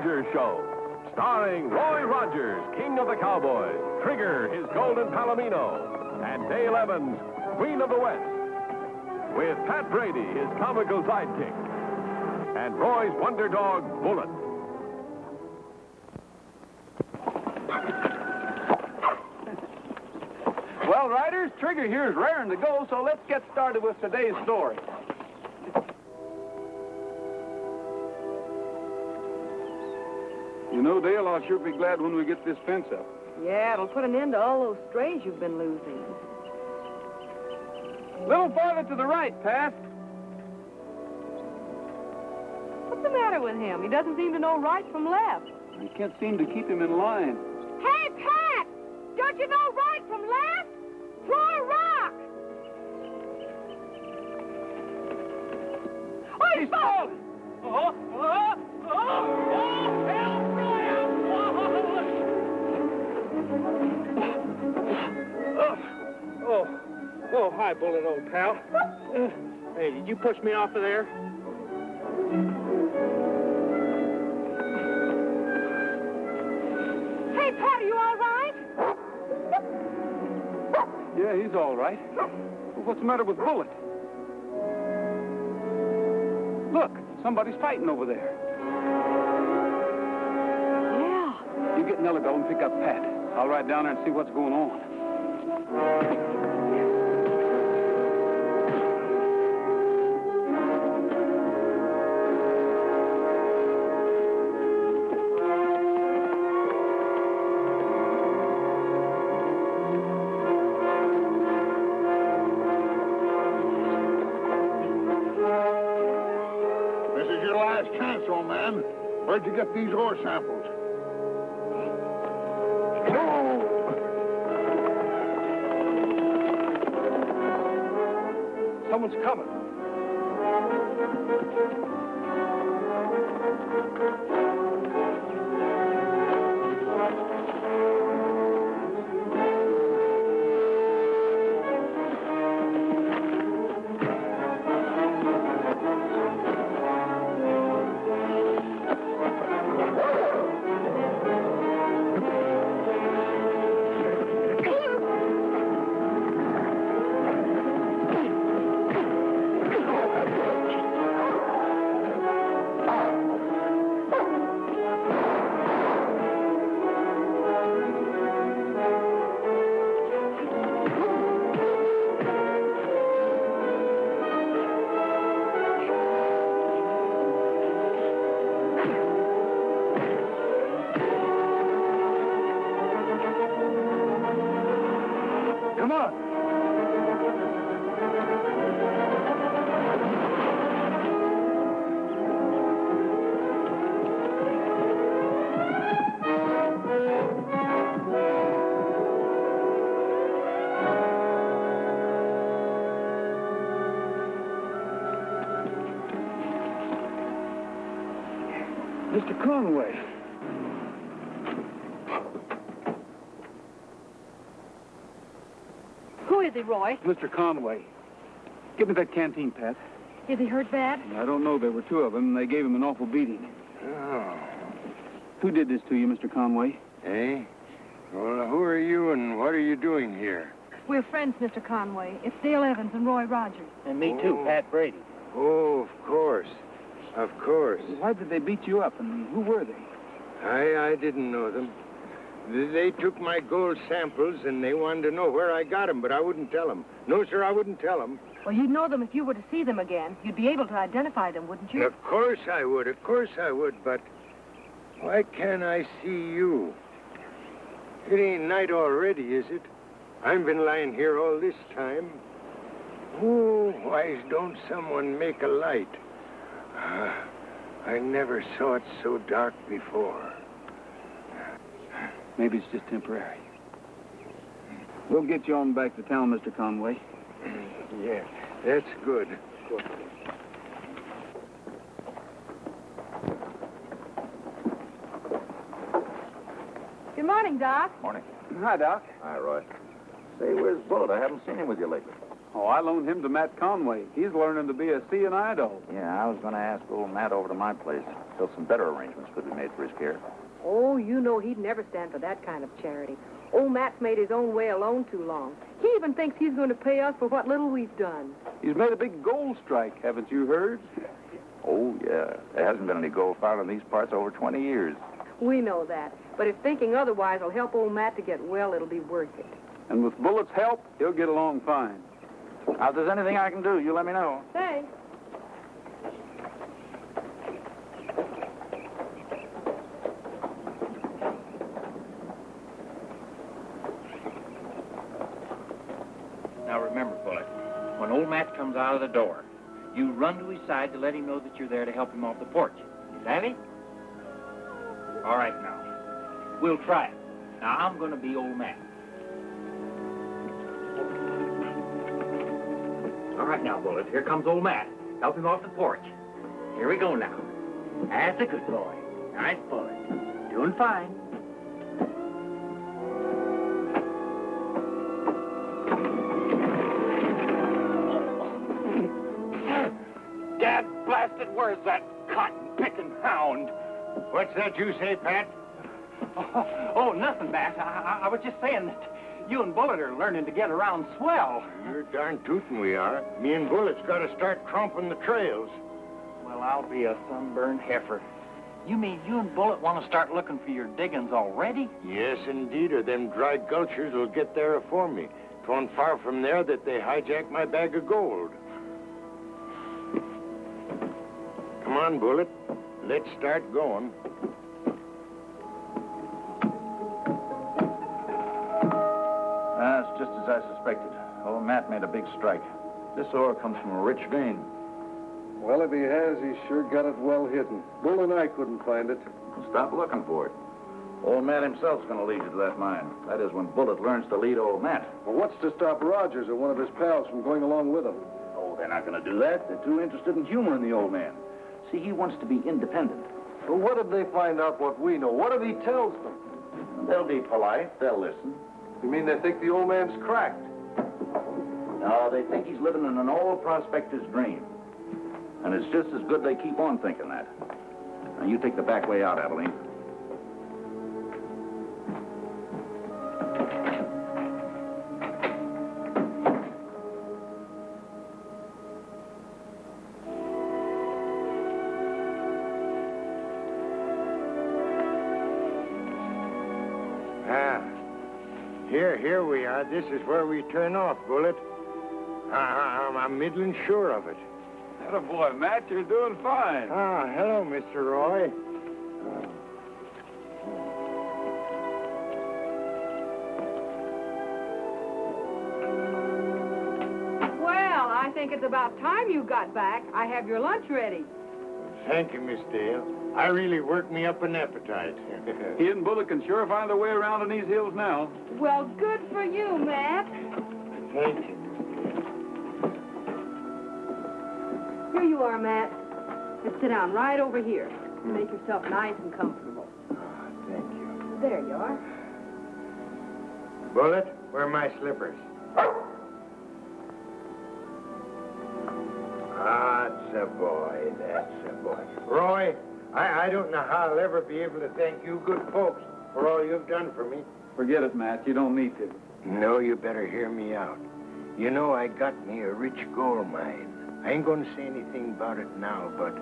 Rogers Show. Starring Roy Rogers, King of the Cowboys, Trigger, his golden palomino, and Dale Evans, Queen of the West. With Pat Brady, his comical sidekick, and Roy's wonder dog, Bullet. Well, riders, Trigger here is raring to go, so let's get started with today's story. You know, Dale, I'll sure be glad when we get this fence up. Yeah, it'll put an end to all those strays you've been losing. A little farther to the right, Pat. What's the matter with him? He doesn't seem to know right from left. I can't seem to keep him in line. Hey, Pat! Don't you know right from left? Throw a rock! Oh, he's falling! Oh, hi, Bullet, old pal. Hey, did you push me off of there? Hey, Pat, are you all right? Yeah, he's all right. Well, what's the matter with Bullet? Look, somebody's fighting over there. Yeah. You get Nellybelle and pick up Pat. I'll ride down there and see what's going on. Where'd you get these ore samples? Someone's coming. Come on. Mr. Conway. Who is he, Roy? Mr. Conway. Give me that canteen, Pat. Is he hurt bad? I don't know. There were two of them, and they gave him an awful beating. Oh. Who did this to you, Mr. Conway? Eh? Well, who are you and what are you doing here? We're friends, Mr. Conway. It's Dale Evans and Roy Rogers. And me too, Pat Brady. Oh, of course. Of course. Why did they beat you up, and who were they? I didn't know them. They took my gold samples, and they wanted to know where I got them, but I wouldn't tell them. No, sir, I wouldn't tell them. Well, you'd know them if you were to see them again. You'd be able to identify them, wouldn't you? Of course I would, but why can't I see you? It ain't night already, is it? I've been lying here all this time. Oh, why don't someone make a light? I never saw it so dark before. Maybe it's just temporary. We'll get you on back to town, Mr. Conway. Yeah, that's good. Good morning, Doc. Morning. Hi, Doc. Hi, Roy. Say, where's Bullet? I haven't seen him with you lately. Oh, I loaned him to Matt Conway. He's learning to be a C&I dog. Yeah, I was going to ask old Matt over to my place. Still, some better arrangements could be made for his care. Oh, you know he'd never stand for that kind of charity. Old Matt's made his own way alone too long. He even thinks he's going to pay us for what little we've done. He's made a big gold strike, haven't you heard? Oh, yeah. There hasn't been any gold found in these parts over 20 years. We know that. But if thinking otherwise will help old Matt to get well, it'll be worth it. And with Bullet's help, he'll get along fine. Now, if there's anything I can do, you let me know. Thanks. Now remember, Bullet, when old Matt comes out of the door, you run to his side to let him know that you're there to help him off the porch. You savvy? All right, now. We'll try it. Now, I'm going to be old Matt. All right, now, Bullet, here comes old Matt. Help him off the porch. Here we go now. That's a good boy. Nice Bullet. Doing fine. Dad blasted, where's that cotton-picking hound? What's that you say, Pat? Oh, nothing, Matt. I was just saying that you and Bullet are learning to get around swell. You're darn tootin' we are. Me and Bullet's got to start tromping the trails. Well, I'll be a sunburned heifer. You mean you and Bullet want to start looking for your diggings already? Yes, indeed, or them dry gulchers will get there afore me. 'Twa'n't far from there that they hijacked my bag of gold. Come on, Bullet. Let's start going. That's just as I suspected. Old Matt made a big strike. This ore comes from a rich vein. Well, if he has, he's sure got it well hidden. Bull and I couldn't find it. Stop looking for it. Old Matt himself's going to lead you to that mine. That is when Bullet learns to lead old Matt. Well, what's to stop Rogers or one of his pals from going along with him? Oh, they're not going to do that. They're too interested in humoring the old man. See, he wants to be independent. But what if they find out what we know? What if he tells them? They'll be polite. They'll listen. You mean they think the old man's cracked? No, they think he's living in an old prospector's dream. And it's just as good they keep on thinking that. Now, you take the back way out, Abilene. Here we are. This is where we turn off, Bullet. I'm middling sure of it. Attaboy, Matt, you're doing fine. Ah, hello, Mr. Roy. Well, I think it's about time you got back. I have your lunch ready. Thank you, Miss Dale. I really worked me up an appetite. He and Bullet can sure find their way around in these hills now. Well, good for you, Matt. Thank you. Here you are, Matt. Let's sit down right over here. Make yourself nice and comfortable. Thank you. There you are. Bullet, where are my slippers? That's a boy, that's a boy. Roy, I don't know how I'll ever be able to thank you good folks for all you've done for me. Forget it, Matt. You don't need to. No, you better hear me out. You know, I got me a rich gold mine. I ain't going to say anything about it now, but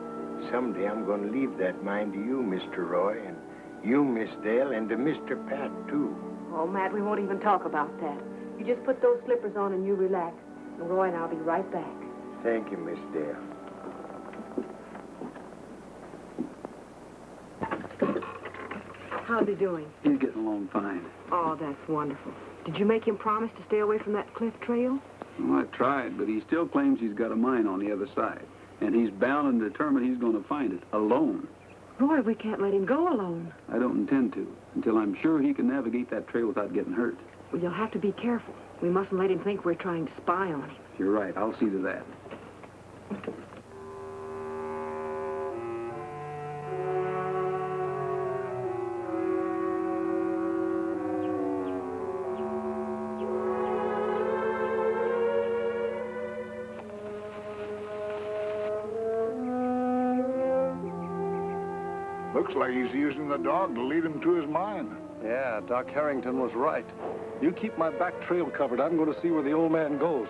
someday I'm going to leave that mine to you, Mr. Roy, and you, Miss Dale, and to Mr. Pat, too. Oh, Matt, we won't even talk about that. You just put those slippers on and you relax. And Roy and I'll be right back. Thank you, Miss Dale. How's he doing? He's getting along fine. Oh, that's wonderful. Did you make him promise to stay away from that cliff trail? Well, I tried, but he still claims he's got a mine on the other side. And he's bound and determined he's going to find it, alone. Roy, we can't let him go alone. I don't intend to, until I'm sure he can navigate that trail without getting hurt. Well, you'll have to be careful. We mustn't let him think we're trying to spy on him. You're right. I'll see to that. Looks like he's using the dog to lead him to his mine. Yeah, Doc Harrington was right. You keep my back trail covered. I'm going to see where the old man goes.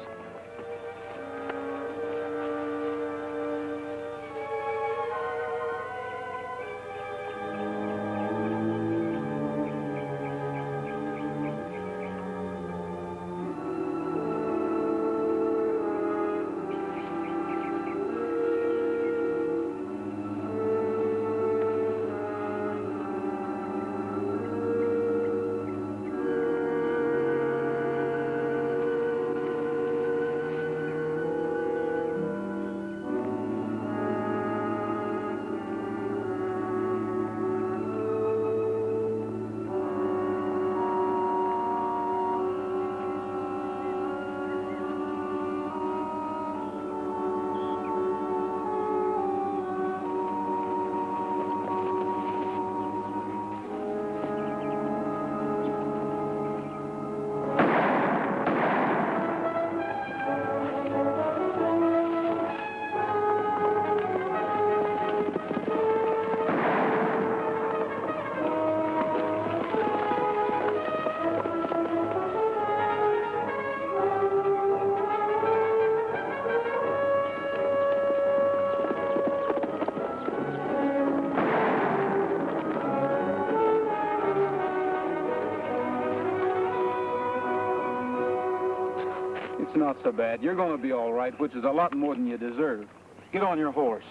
Not so bad. You're going to be all right, which is a lot more than you deserve. Get on your horse.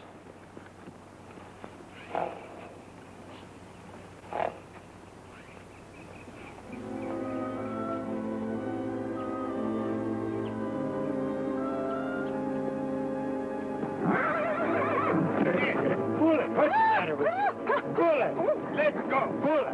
Bullet, what's the matter with you? Bullet, let's go, Bullet.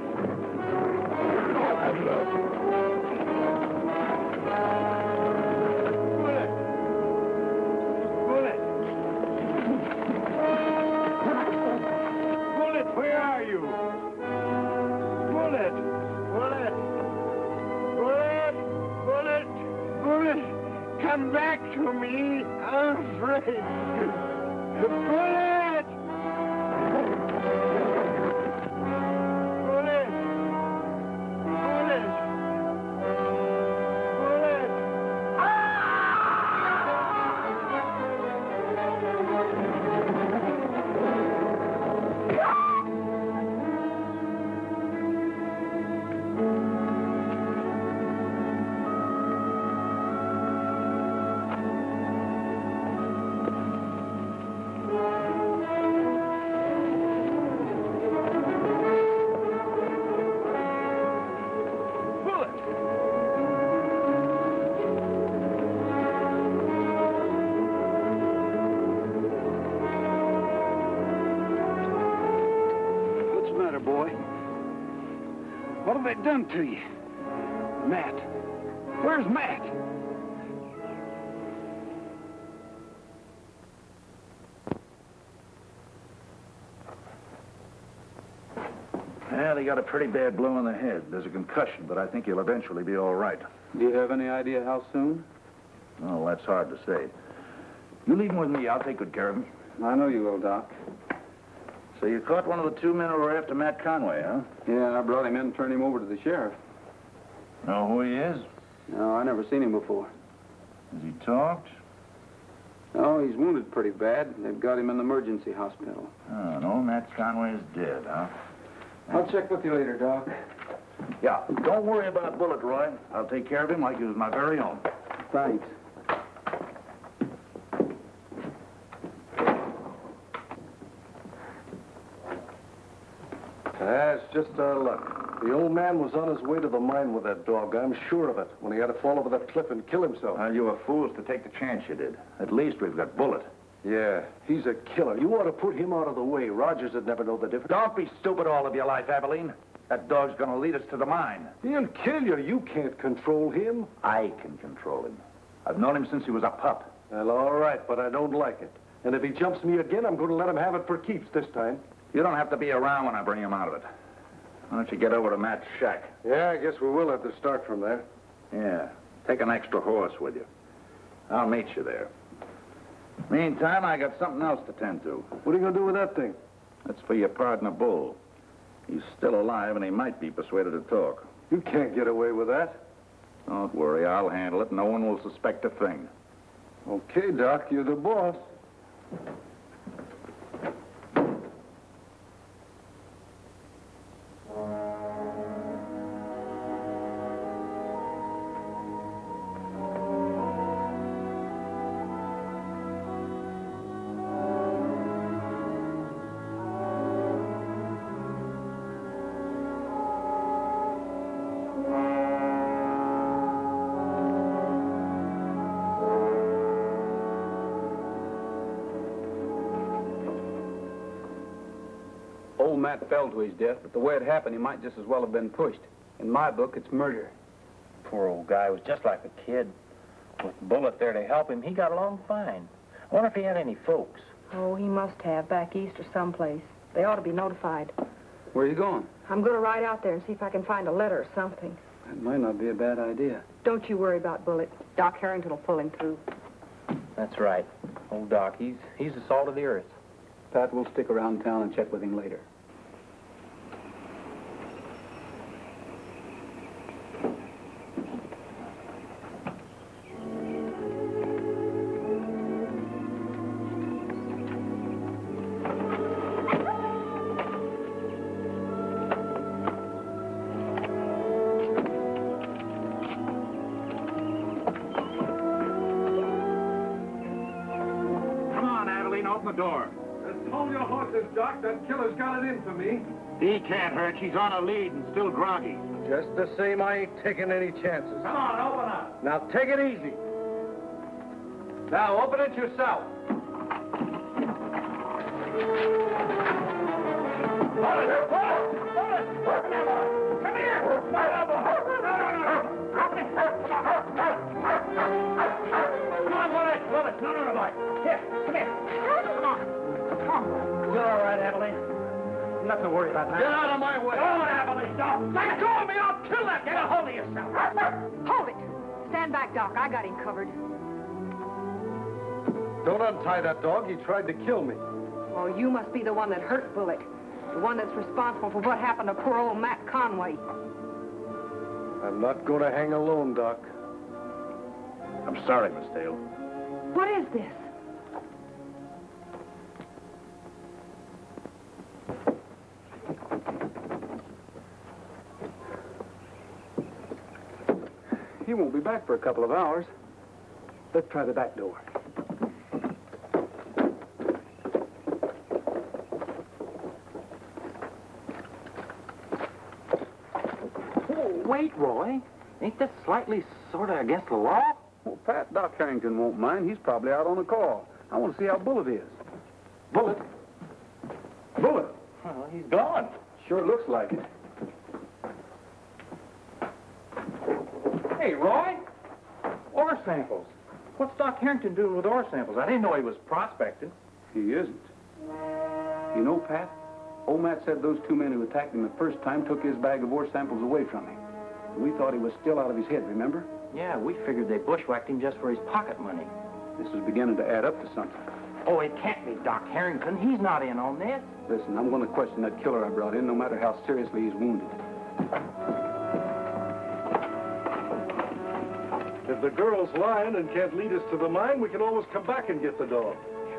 Come back to me. I'm afraid. Bullet! Bullet! Bullet! Bullet! What have they done to you? Matt. Where's Matt? Well, he got a pretty bad blow on the head. There's a concussion, but I think he'll eventually be all right. Do you have any idea how soon? Oh, that's hard to say. You leave him with me. I'll take good care of him. I know you will, Doc. So you caught one of the two men who were after Matt Conway, huh? Yeah, I brought him in and turned him over to the sheriff. Know who he is? No, I never seen him before. Has he talked? Oh, he's wounded pretty bad. They've got him in the emergency hospital. Oh, no, Matt Conway is dead, huh? I'll check with you later, Doc. Yeah, don't worry about Bullet, Roy. I'll take care of him like he was my very own. Thanks. That's just our luck. The old man was on his way to the mine with that dog. I'm sure of it, when he had to fall over that cliff and kill himself. You were fools to take the chance you did. At least we've got Bullet. Yeah, he's a killer. You ought to put him out of the way. Rogers would never know the difference. Don't be stupid all of your life, Abilene. That dog's gonna lead us to the mine. He'll kill you. You can't control him. I can control him. I've known him since he was a pup. Well, all right, but I don't like it. And if he jumps me again, I'm going to let him have it for keeps this time. You don't have to be around when I bring him out of it. Why don't you get over to Matt's shack? Yeah, I guess we will have to start from there. Yeah. Take an extra horse with you. I'll meet you there. Meantime, I got something else to tend to. What are you going to do with that thing? That's for your partner, Bull. He's still alive, and he might be persuaded to talk. You can't get away with that. Don't worry, I'll handle it. No one will suspect a thing. Okay, Doc, you're the boss. Old Matt fell to his death, but the way it happened, he might just as well have been pushed. In my book, it's murder. Poor old guy was just like a kid. With Bullet there to help him, he got along fine. I wonder if he had any folks. Oh, he must have, back east or someplace. They ought to be notified. Where are you going? I'm going to ride out there and see if I can find a letter or something. That might not be a bad idea. Don't you worry about Bullet. Doc Harrington will pull him through. That's right. Old Doc, he's the salt of the earth. Pat, we'll stick around town and check with him later. Open the door. Just hold your horses, Doc. That killer's got it in for me. He can't hurt. She's on a lead and still groggy. Just the same, I ain't taking any chances. Come on, open up. Now, take it easy. Now, open it yourself. Come here. Come on, Bullet. No, boy. Here, come here. Come on. You're all right, Abilene. Nothing to worry about now. Get out of my way. Go on, Abilene, don't. Let go of me. I'll kill that. Get a hold of yourself. Hold it. Stand back, Doc. I got him covered. Don't untie that dog. He tried to kill me. Oh, you must be the one that hurt Bullet. The one that's responsible for what happened to poor old Matt Conway. I'm not going to hang alone, Doc. I'm sorry, Miss Dale. What is this? He won't be back for a couple of hours. Let's try the back door. Oh, wait, Roy. Ain't this slightly sort of against the law? Well, Pat, Doc Harrington won't mind. He's probably out on a call. I want to see how Bullet is. Bullet. Bullet. Well, he's gone. Sure looks like it. Hey, Roy. Ore samples. What's Doc Harrington doing with ore samples? I didn't know he was prospecting. He isn't. You know, Pat, old Matt said those two men who attacked him the first time took his bag of ore samples away from him. We thought he was still out of his head, remember? Yeah, we figured they bushwhacked him just for his pocket money. This is beginning to add up to something. Oh, it can't be Doc Harrington. He's not in on this. Listen, I'm going to question that killer I brought in, no matter how seriously he's wounded. If the girl's lying and can't lead us to the mine, we can always come back and get the dog.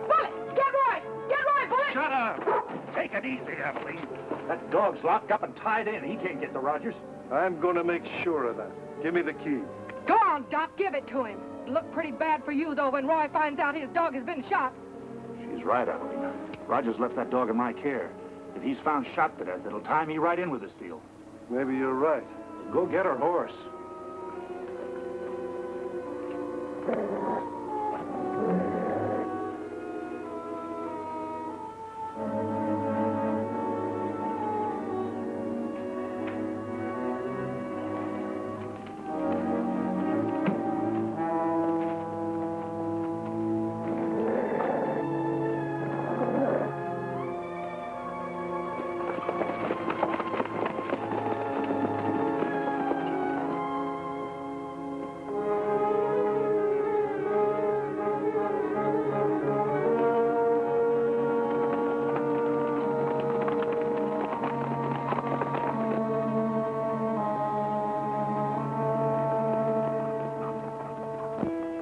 Bullet! Get Roy! Get Roy, Bullet! Shut up! Take it easy, Abilene. That dog's locked up and tied in. He can't get to Rogers. I'm going to make sure of that. Give me the key. Go on, Doc. Give it to him. It'll look pretty bad for you, though, when Roy finds out his dog has been shot. She's right, Abilene. Rogers left that dog in my care. If he's found shot to death, it'll tie me right in with this deal. Maybe you're right. Go get her horse.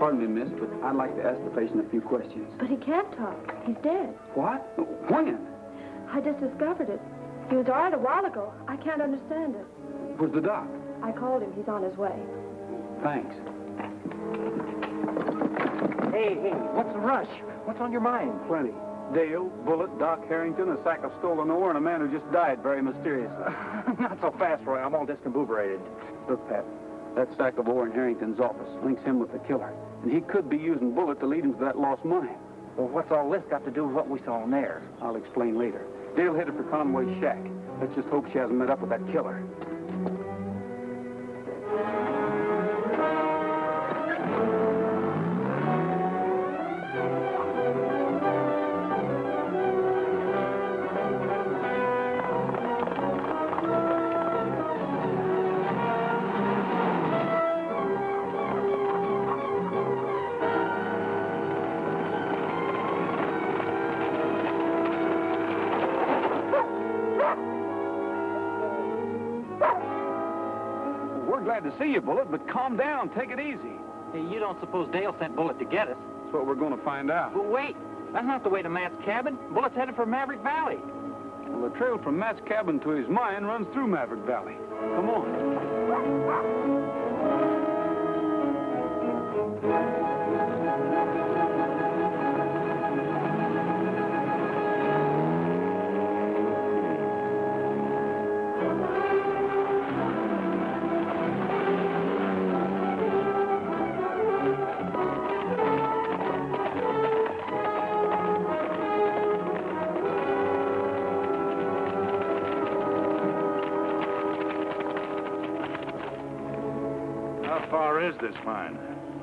Pardon me, miss, but I'd like to ask the patient a few questions. But he can't talk. He's dead. What? When? I just discovered it. He was all right a while ago. I can't understand it. Where's the doc? I called him. He's on his way. Thanks. Hey, what's the rush? What's on your mind? Plenty. Dale, Bullet, Doc Harrington, a sack of stolen ore, and a man who just died very mysteriously. Not so fast, Roy. I'm all discombobulated. Look, Pat, that sack of ore in Harrington's office links him with the killer. And he could be using Bullet to lead him to that lost mine. Well, what's all this got to do with what we saw in there? I'll explain later. Dale headed for Conway's shack. Let's just hope she hasn't met up with that killer. Glad to see you, Bullet, but calm down. Take it easy. Hey, you don't suppose Dale sent Bullet to get us? That's what we're going to find out. But wait, that's not the way to Matt's cabin. Bullet's headed for Maverick Valley. Well, the trail from Matt's cabin to his mine runs through Maverick Valley. Come on. How far is this mine?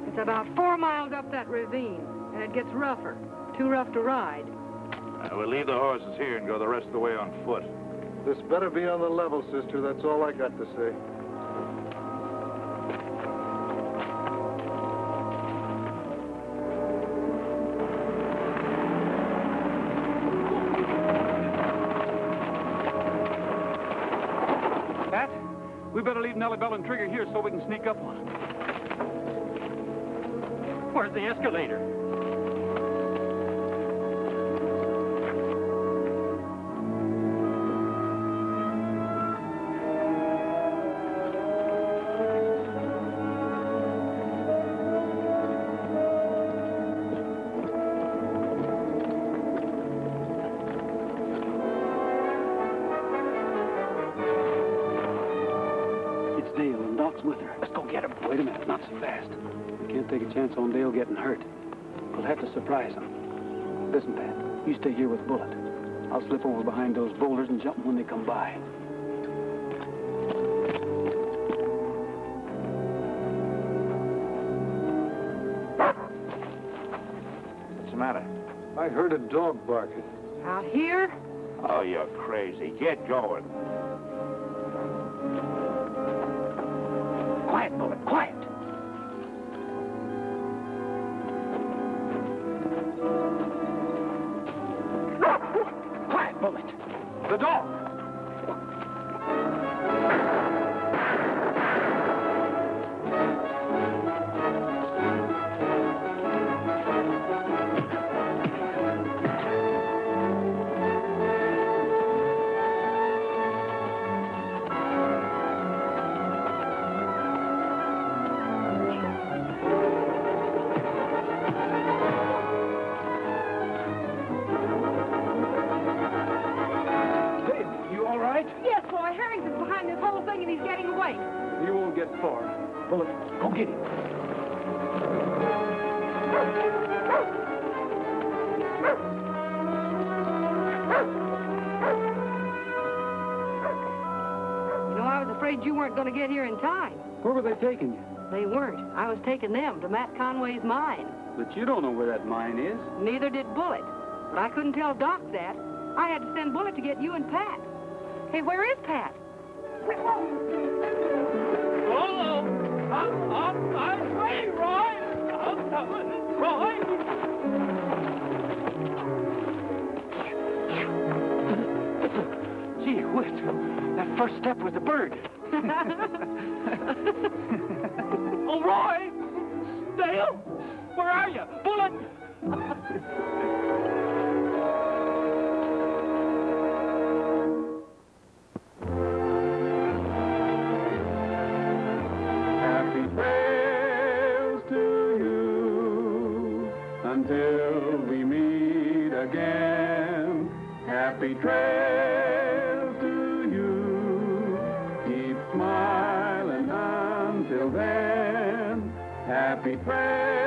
It's about 4 miles up that ravine, and it gets rougher. Too rough to ride. We'll leave the horses here and go the rest of the way on foot. This better be on the level, sister. That's all I got to say. Pat, we better leave Nellybelle and Trigger here so we can sneak up on them. Where's the escalator? It's Dale, and Doc's with her. Let's go get him. Wait a minute, not so fast. We can't take a chance on Dale getting hurt. We'll have to surprise him. Listen, Pat, you stay here with Bullet. I'll slip over behind those boulders and jump when they come by. What's the matter? I heard a dog barking. Out here? Oh, you're crazy. Get going. Quiet, Bullet, quiet. Quiet, Bullet. The dog! Yes, boy. Harrington's behind this whole thing, and he's getting away. You won't get far. Bullet, go get him. You know, I was afraid you weren't going to get here in time. Where were they taking you? They weren't. I was taking them to Matt Conway's mine. But you don't know where that mine is. Neither did Bullet. But I couldn't tell Doc that. I had to send Bullet to get you and Pat. Hey, where is Pat? Oh, I'm way, Roy. I'm coming, Roy. Gee whiz, that first step was a bird. Oh, Roy! Dale! where are you? Bullet! Happy trails to you until we meet again. Happy trails to you. Keep smiling until then. Happy trails.